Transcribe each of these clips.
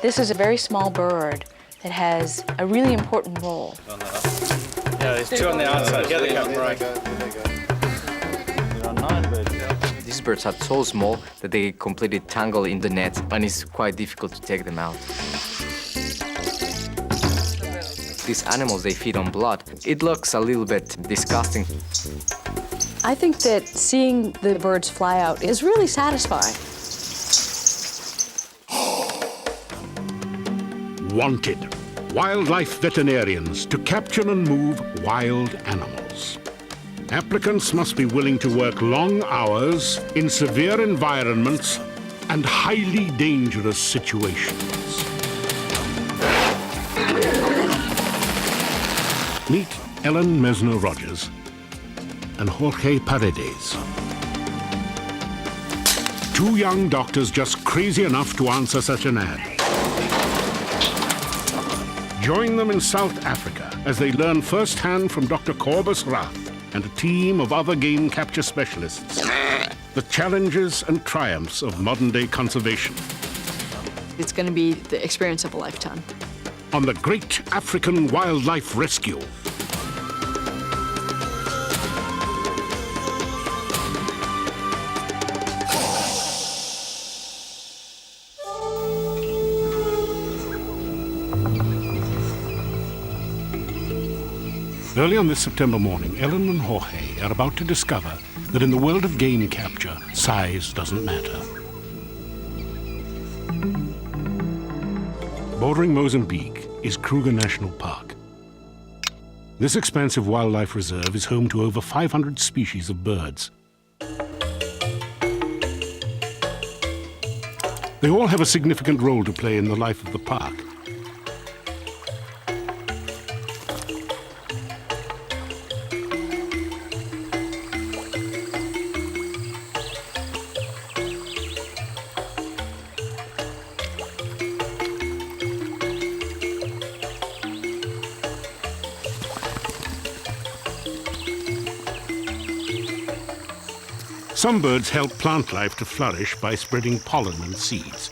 This is a very small bird that has a really important role. Yeah, there's two on the outside. Here they come, right. There are 9 birds. These birds are so small that they completely tangle in the net, and it's quite difficult to take them out. These animals, they feed on blood. It looks a little bit disgusting. I think that seeing the birds fly out is really satisfying. Wanted. Wildlife veterinarians to capture and move wild animals. Applicants must be willing to work long hours in severe environments and highly dangerous situations. Meet Ellen Mesno-Rogers and Jorge Paredes. Two young doctors just crazy enough to answer such an ad. Join them in South Africa as they learn firsthand from Dr. Corbus Rath and a team of other game capture specialists the challenges and triumphs of modern-day conservation. It's going to be the experience of a lifetime. On the Great African Wildlife Rescue. Early on this September morning, Ellen and Jorge are about to discover that in the world of game capture, size doesn't matter. Bordering Mozambique is Kruger National Park. This expansive wildlife reserve is home to over 500 species of birds. They all have a significant role to play in the life of the park. Some birds help plant life to flourish by spreading pollen and seeds.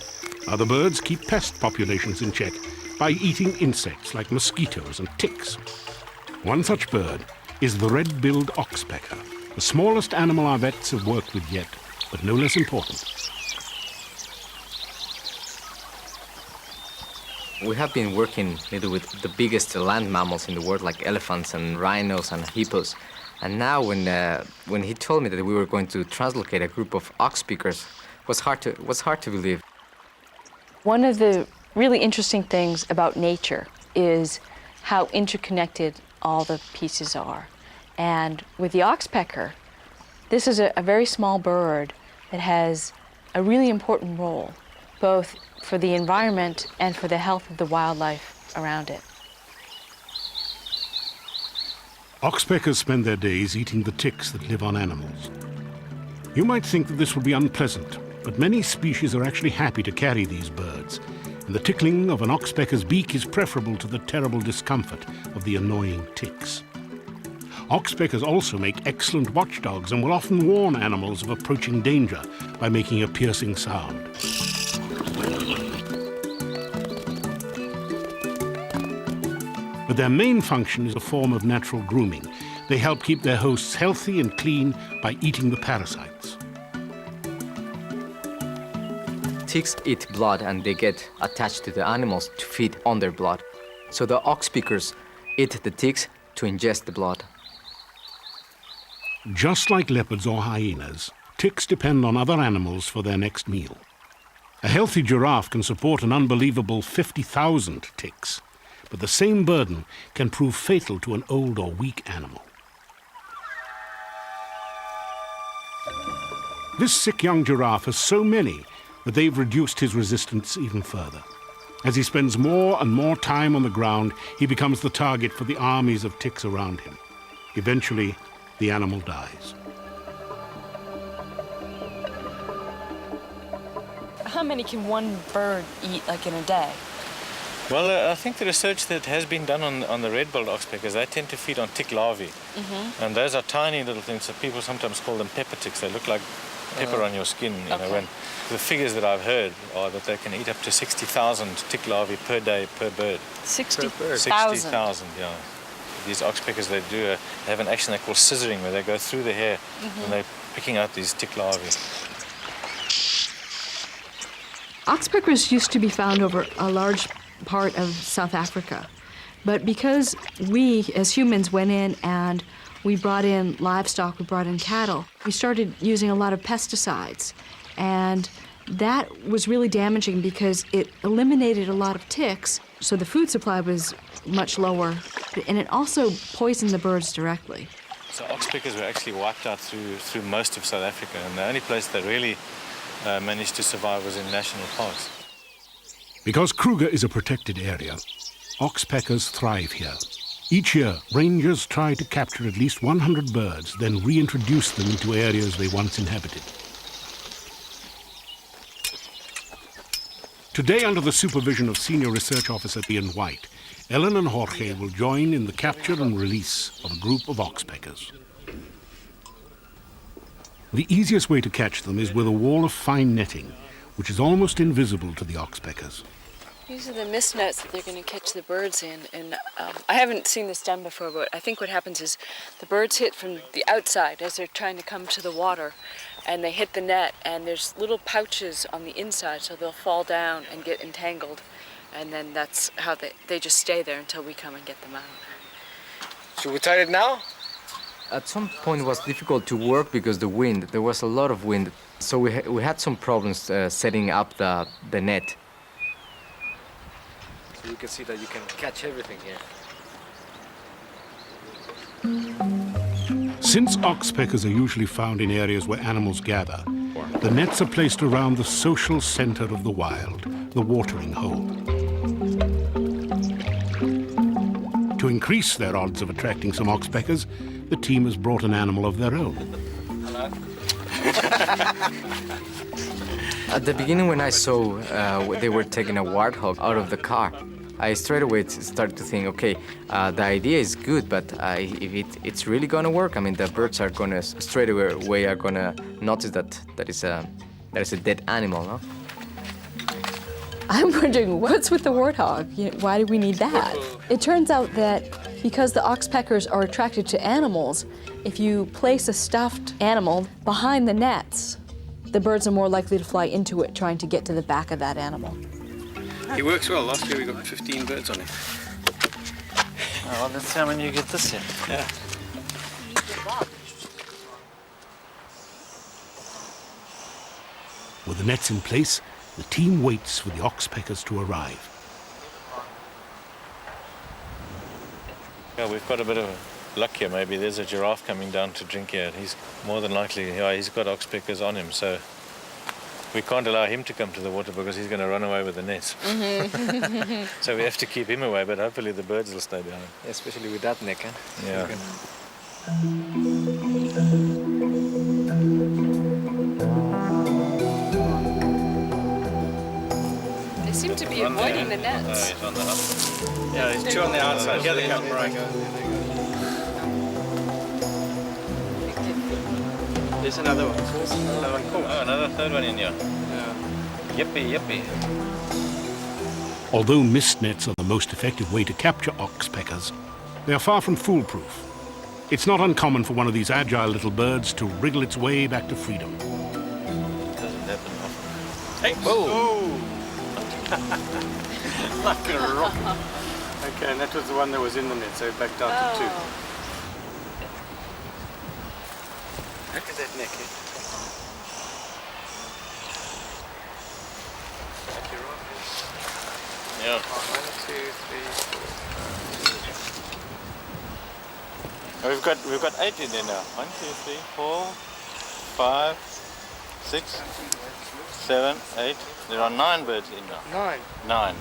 Other birds keep pest populations in check by eating insects like mosquitoes and ticks. One such bird is the red-billed oxpecker, the smallest animal our vets have worked with yet, but no less important. We have been working lately with the biggest land mammals in the world, like elephants and rhinos and hippos. And now when he told me that we were going to translocate a group of oxpeckers, it was hard to believe. One of the really interesting things about nature is how interconnected all the pieces are. And with the oxpecker, this is a very small bird that has a really important role, both for the environment and for the health of the wildlife around it. Oxpeckers spend their days eating the ticks that live on animals. You might think that this would be unpleasant, but many species are actually happy to carry these birds, and the tickling of an oxpecker's beak is preferable to the terrible discomfort of the annoying ticks. Oxpeckers also make excellent watchdogs and will often warn animals of approaching danger by making a piercing sound. But their main function is a form of natural grooming. They help keep their hosts healthy and clean by eating the parasites. Ticks eat blood and they get attached to the animals to feed on their blood. So the oxpeckers eat the ticks to ingest the blood. Just like leopards or hyenas, ticks depend on other animals for their next meal. A healthy giraffe can support an unbelievable 50,000 ticks. But the same burden can prove fatal to an old or weak animal. This sick young giraffe has so many that they've reduced his resistance even further. As he spends more and more time on the ground, he becomes the target for the armies of ticks around him. Eventually, the animal dies. How many can one bird eat, like, in a day? Well, I think the research that has been done on the red-billed oxpeckers, they tend to feed on tick larvae. And those are tiny little things, so people sometimes call them pepper ticks. They look like pepper on your skin. You know, when the figures that I've heard are that they can eat up to 60,000 tick larvae per day per bird. 60,000. 60,000, yeah. These oxpeckers, they have an action they call scissoring, where they go through the hair and they're picking out these tick larvae. Oxpeckers used to be found over a large part of South Africa. But because we, as humans, went in and we brought in livestock, we brought in cattle, we started using a lot of pesticides. And that was really damaging because it eliminated a lot of ticks, so the food supply was much lower, and it also poisoned the birds directly. So oxpeckers were actually wiped out through most of South Africa, and the only place they really managed to survive was in national parks. Because Kruger is a protected area, oxpeckers thrive here. Each year, rangers try to capture at least 100 birds, then reintroduce them into areas they once inhabited. Today, under the supervision of Senior Research Officer Ian White, Ellen and Jorge will join in the capture and release of a group of oxpeckers. The easiest way to catch them is with a wall of fine netting, which is almost invisible to the oxpeckers. These are the mist nets that they're going to catch the birds in, and I haven't seen this done before, but I think what happens is the birds hit from the outside as they're trying to come to the water, and they hit the net, and there's little pouches on the inside, so they'll fall down and get entangled, and then that's how they just stay there until we come and get them out. Should we try it now? At some point it was difficult to work because there was a lot of wind, so we had some problems setting up the net. So you can see that you can catch everything here. Since oxpeckers are usually found in areas where animals gather, the nets are placed around the social center of the wild, the watering hole. To increase their odds of attracting some oxpeckers, the team has brought an animal of their own. At the beginning, when I saw they were taking a warthog out of the car, I straight away started to think, okay, the idea is good, but if it's really gonna work, I mean, the birds are gonna straight away are gonna notice that is a dead animal, no? I'm wondering, what's with the warthog? Why do we need that? It turns out that because the oxpeckers are attracted to animals, if you place a stuffed animal behind the nets, the birds are more likely to fly into it, trying to get to the back of that animal. He works well. Last year we got 15 birds on him. Oh, well, let's see how many you get this year. Yeah. With the nets in place, the team waits for the oxpeckers to arrive. Yeah, we've got a bit of luck here. Maybe there's a giraffe coming down to drink here. He's more than likely, he's got oxpeckers on him, so we can't allow him to come to the water because he's going to run away with the nets. So we have to keep him away, but hopefully the birds will stay behind. Especially with that neck, huh? Yeah. They seem to be avoiding the nets. He's on the hub. Yeah, there's two on the outside. Here they come. Right. There's another one. Another one. Cool. Oh, another third one in here. Yeah. Yippee, yippee. Although mist nets are the most effective way to capture oxpeckers, they are far from foolproof. It's not uncommon for one of these agile little birds to wriggle its way back to freedom. Doesn't happen often. Hey. Oh. Like a rock. Okay, and that was the one that was in the net, so it backed out to two. Look at that neck here. Like your rock. Yeah. 1, 2, 3, 4. We've got 8 in there now. 1, 2, 3, 4, 5, 6, 7, 8. There are 9 birds in now. 9.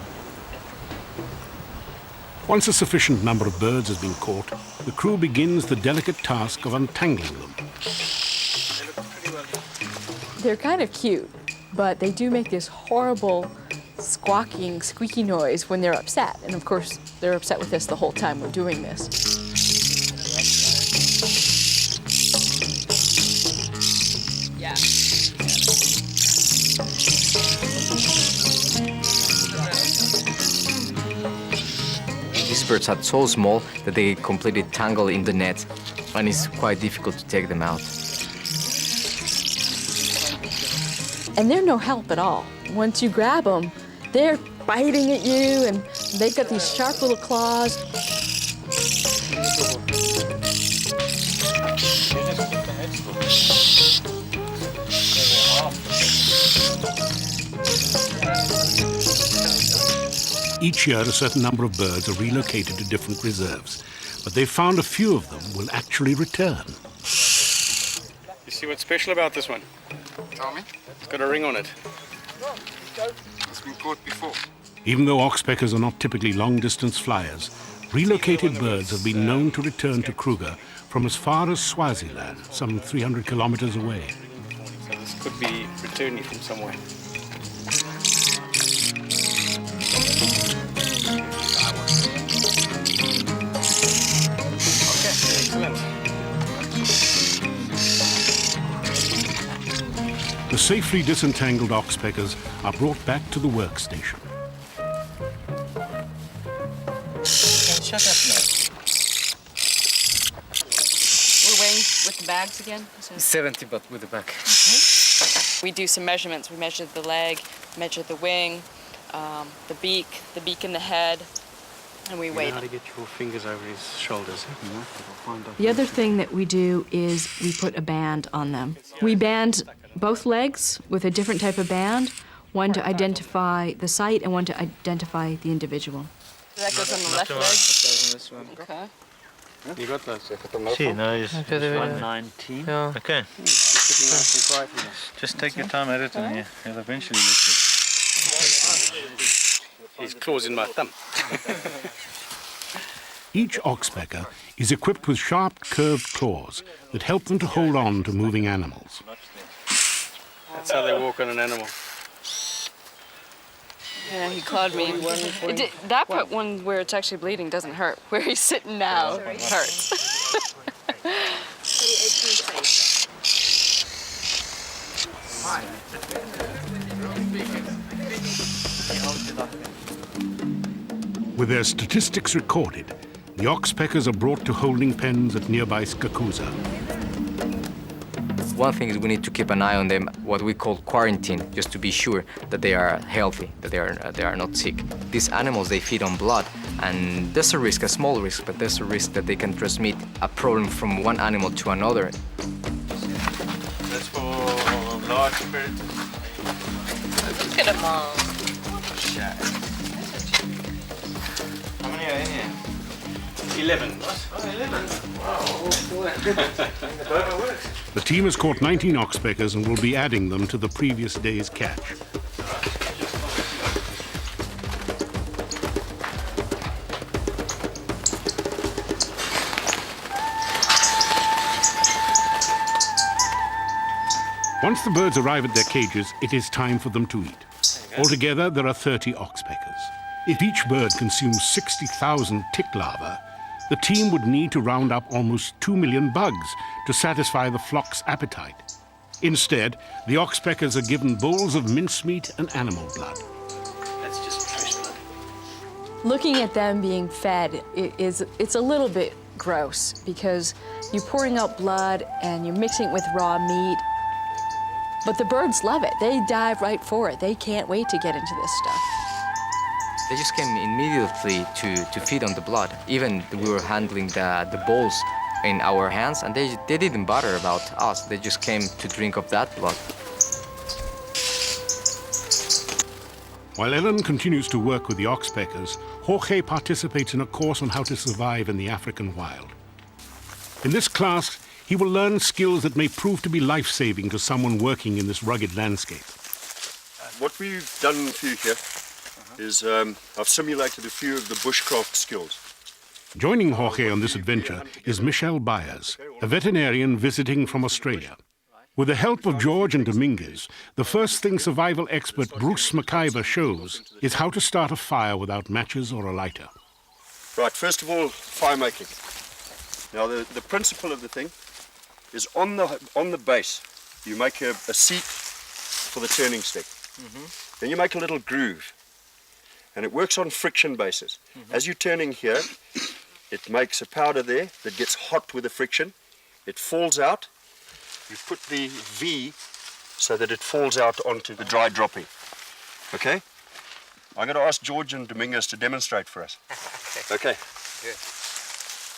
Once a sufficient number of birds has been caught, the crew begins the delicate task of untangling them. They're kind of cute, but they do make this horrible squawking, squeaky noise when they're upset. And of course, they're upset with us the whole time we're doing this. Yeah. birds are so small that they completely tangle in the net, and it's quite difficult to take them out. And they're no help at all. Once you grab them, they're biting at you, and they've got these sharp little claws. Each year, a certain number of birds are relocated to different reserves, but they've found a few of them will actually return. You see what's special about this one? Tell me. It's got a ring on it. It's been caught before. Even though oxpeckers are not typically long-distance flyers, relocated birds have been known to return to Kruger from as far as Swaziland, some 300 kilometers away. So this could be returning from somewhere. Okay, excellent. The safely disentangled oxpeckers are brought back to the workstation. Shut up now. We're weighing with the bags again. 70, but with the back. We do some measurements. We measure the leg, measure the wing, the beak and the head, and we You weigh know how to them. get your fingers over his shoulders. The other thing that we do is we put a band on them. We band both legs with a different type of band, one to identify the site and one to identify the individual. That goes on the left leg. Okay. You got those? See, no, he's 119. okay. Sitting nice and quiet in this. Just take your time at it, and he'll eventually listen. His claws in my thumb. Each oxpecker is equipped with sharp, curved claws that help them to hold on to moving animals. That's how they walk on an animal. Yeah, he clawed me. That part one where it's actually bleeding doesn't hurt. Where he's sitting now hurts. With their statistics recorded, the oxpeckers are brought to holding pens at nearby Skakuza. One thing is we need to keep an eye on them, what we call quarantine, just to be sure that they are healthy, that they are not sick. These animals, they feed on blood, and there's a risk, a small risk, but there's a risk that they can transmit a problem from one animal to another. That's for large predators. Look at them all. How many are in here? 11. The team has caught 19 oxpeckers and will be adding them to the previous day's catch. Once the birds arrive at their cages, it is time for them to eat. Altogether, there are 30 oxpeckers. If each bird consumes 60,000 tick larvae, the team would need to round up almost 2 million bugs to satisfy the flock's appetite. Instead, the oxpeckers are given bowls of mincemeat and animal blood. That's just fresh blood. Looking at them being fed, it's a little bit gross because you're pouring out blood and you're mixing it with raw meat. But the birds love it. They dive right for it. They can't wait to get into this stuff. They just came immediately to feed on the blood. Even we were handling the bowls in our hands, and they didn't bother about us. They just came to drink of that blood. While Ellen continues to work with the oxpeckers, Jorge participates in a course on how to survive in the African wild. In this class, he will learn skills that may prove to be life-saving to someone working in this rugged landscape. What we've done for you here is I've simulated a few of the bushcraft skills. Joining Jorge on this adventure is Michelle Byers, a veterinarian visiting from Australia. With the help of George and Dominguez, the first thing survival expert Bruce McIver shows is how to start a fire without matches or a lighter. Right, first of all, fire making. Now the principle of the thing is on the base, you make a seat for the turning stick. Then you make a little groove. and it works on friction basis. As you're turning here, it makes a powder there that gets hot with the friction. It falls out. You put the V so that it falls out onto the dry dropping. Okay? I'm going to ask George and Domingos to demonstrate for us. Okay. Good.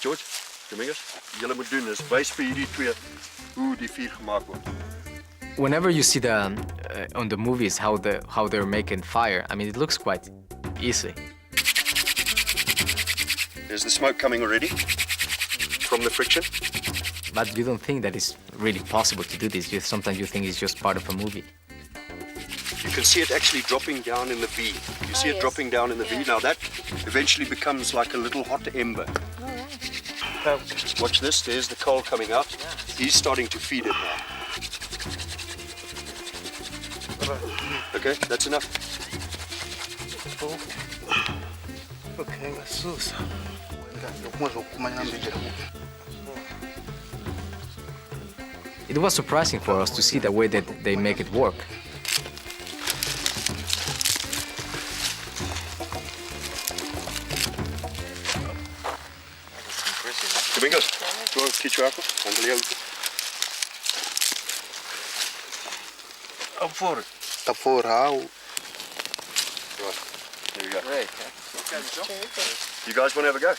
George, Domingos, julle moet doen is wys vir hierdie twee hoe die vuur gemaak word. Whenever you see the on the movies how they're making fire, I mean it looks quite easy. There's the smoke coming already from the friction. But you don't think that it's really possible to do this. Sometimes you think it's just part of a movie. You can see it actually dropping down in the V. You see it dropping down in the V. Now that eventually becomes like a little hot ember. Watch this, there's the coal coming out. He's starting to feed it now. Okay, that's enough. Okay, Sus. It was surprising for us to see the way that they make it work. Domingos, go kichwako, angalia huko. Up for it. Up for how? Right, there we go. Great. You guys want to have a go?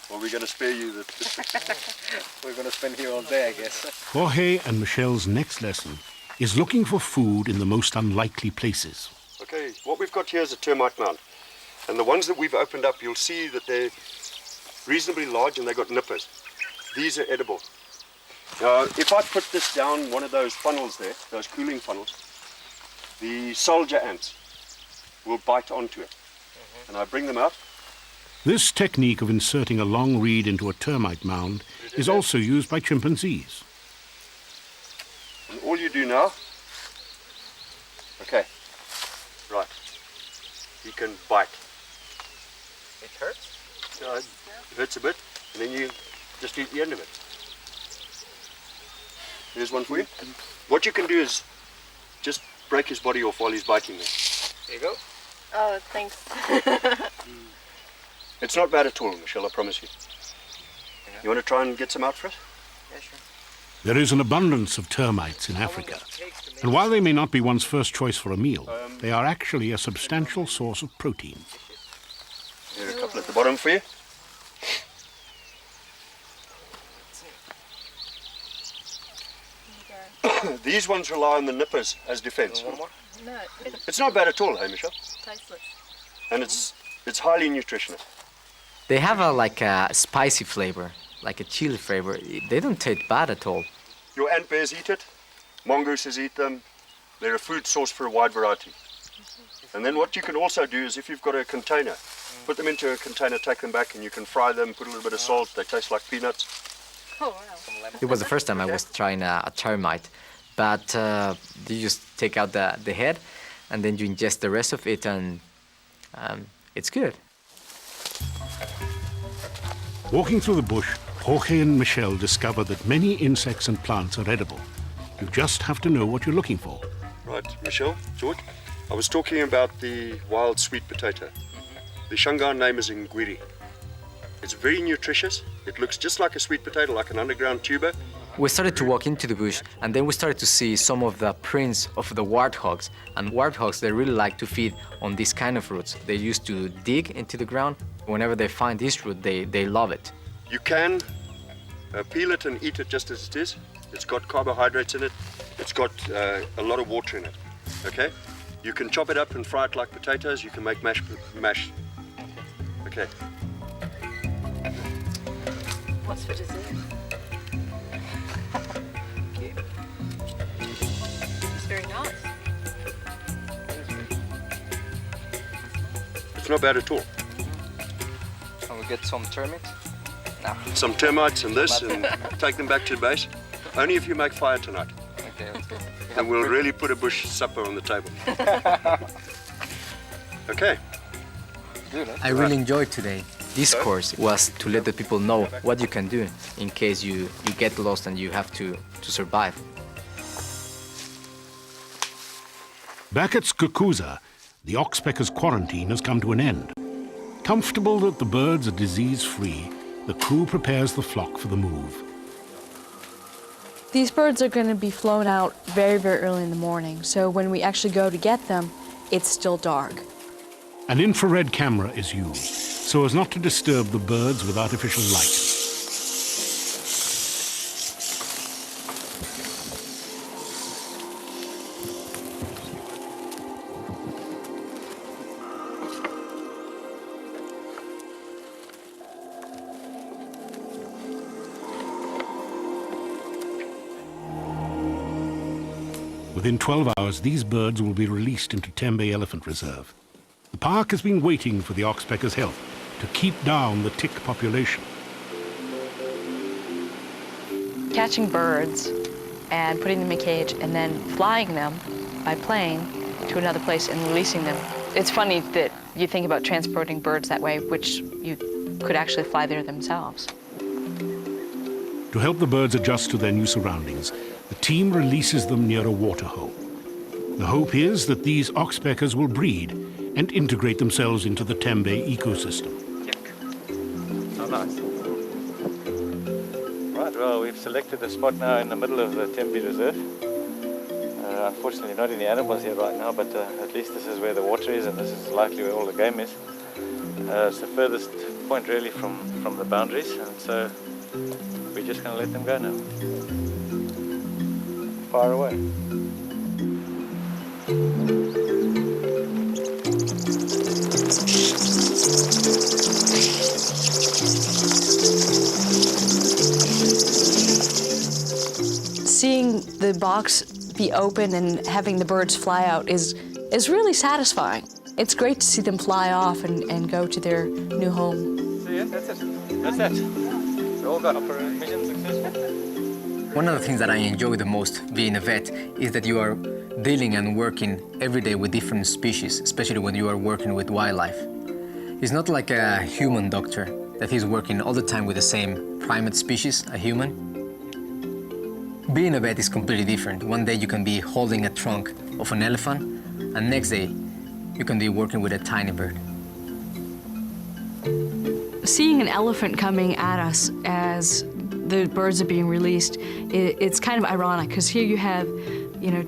Or are we going to spare you the... We're going to spend here all day, I guess. Jorge and Michelle's next lesson is looking for food in the most unlikely places. Okay, what we've got here is a termite mound. And the ones that we've opened up, you'll see that they're reasonably large and they've got nippers. These are edible. Now, if I put this down one of those funnels there, those cooling funnels, the soldier ants will bite onto it. And I bring them out. This technique of inserting a long reed into a termite mound is also used by chimpanzees. And all you do now, okay, right, you can bite. It hurts? It hurts a bit, and then you just eat the end of it. Here's one for you. What you can do is just break his body off while he's biting there. There you go. Oh, thanks. It's not bad at all, Michelle, I promise you. You want to try and get some out for us? Yeah, sure. There is an abundance of termites in Africa, and while they may not be one's first choice for a meal, they are actually a substantial source of protein. Here are a couple at the bottom for you. These ones rely on the nippers as defense. One more? No, it's It's not bad at all, hey, Michelle? tasteless. And it's highly nutritious. They have like a spicy flavor, like a chili flavor. They don't taste bad at all. Your ant bears eat it, mongooses eat them. They're a food source for a wide variety. And then what you can also do is if you've got a container, put them into a container, take them back, and you can fry them, put a little bit of salt. They taste like peanuts. Oh, wow. It was the first time I was trying a termite, but you just take out the head and then you ingest the rest of it, and it's good. Walking through the bush, Jorge and Michelle discover that many insects and plants are edible. You just have to know what you're looking for. Right, Michelle, George, I was talking about the wild sweet potato. The Shangaan name is Ngwiri. It's very nutritious. It looks just like a sweet potato, like an underground tuber. We started to walk into the bush, and then we started to see some of the prints of the warthogs. And warthogs, they really like to feed on these kind of roots. They used to dig into the ground. Whenever they find this root, they love it. You can peel it and eat it just as it is. It's got carbohydrates in it. It's got a lot of water in it. Okay? You can chop it up and fry it like potatoes. You can make mash. Okay. What's for dessert? Okay. It's very nice. It's not bad at all. And we get some termites? No. Some termites and this, and take them back to the base. Only if you make fire tonight. Okay, let's go. And we'll really put a bush supper on the table. Okay. Good, huh? I really enjoyed today. This course was to let the people know what you can do in case you get lost and you have to survive. Back at Skukuza, the oxpecker's quarantine has come to an end. Comfortable that the birds are disease-free, the crew prepares the flock for the move. These birds are going to be flown out very, very early in the morning, so when we actually go to get them, it's still dark. An infrared camera is used, so as not to disturb the birds with artificial light. Within 12 hours, these birds will be released into Tembe Elephant Reserve. The park has been waiting for the oxpecker's help to keep down the tick population. Catching birds and putting them in a cage and then flying them by plane to another place and releasing them. It's funny that you think about transporting birds that way, which you could actually fly there themselves. To help the birds adjust to their new surroundings, the team releases them near a water hole. The hope is that these oxpeckers will breed and integrate themselves into the Tembe ecosystem. Oh, nice. Right, well, we've selected a spot now in the middle of the Tembe Reserve. Unfortunately, not any animals here right now, but at least this is where the water is, and this is likely where all the game is. It's the furthest point really from the boundaries, and so we're just going to let them go now. Far away. Seeing the box be open and having the birds fly out is really satisfying. It's great to see them fly off and go to their new home. So yeah, that's it. That's that. We all got mission successful. One of the things that I enjoy the most being a vet is that you are dealing and working every day with different species, especially when you are working with wildlife. It's not like a human doctor that is working all the time with the same primate species, a human. Being a vet is completely different. One day you can be holding a trunk of an elephant, and next day you can be working with a tiny bird. Seeing an elephant coming at us as the birds are being released, it's kind of ironic, because here you have,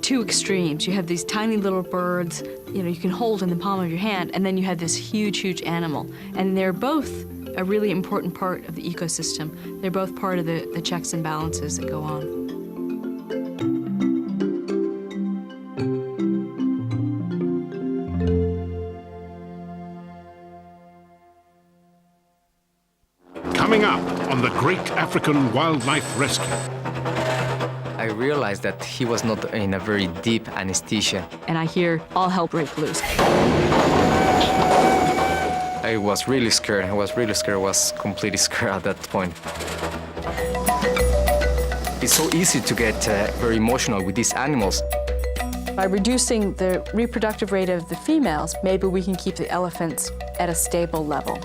two extremes. You have these tiny little birds, you can hold in the palm of your hand, and then you have this huge, huge animal. And they're both a really important part of the ecosystem. They're both part of the checks and balances that go on. Coming up on the Great African Wildlife Rescue. I realized that he was not in a very deep anesthesia. And I hear all hell break loose. I was really scared. I was completely scared at that point. It's so easy to get very emotional with these animals. By reducing the reproductive rate of the females, maybe we can keep the elephants at a stable level.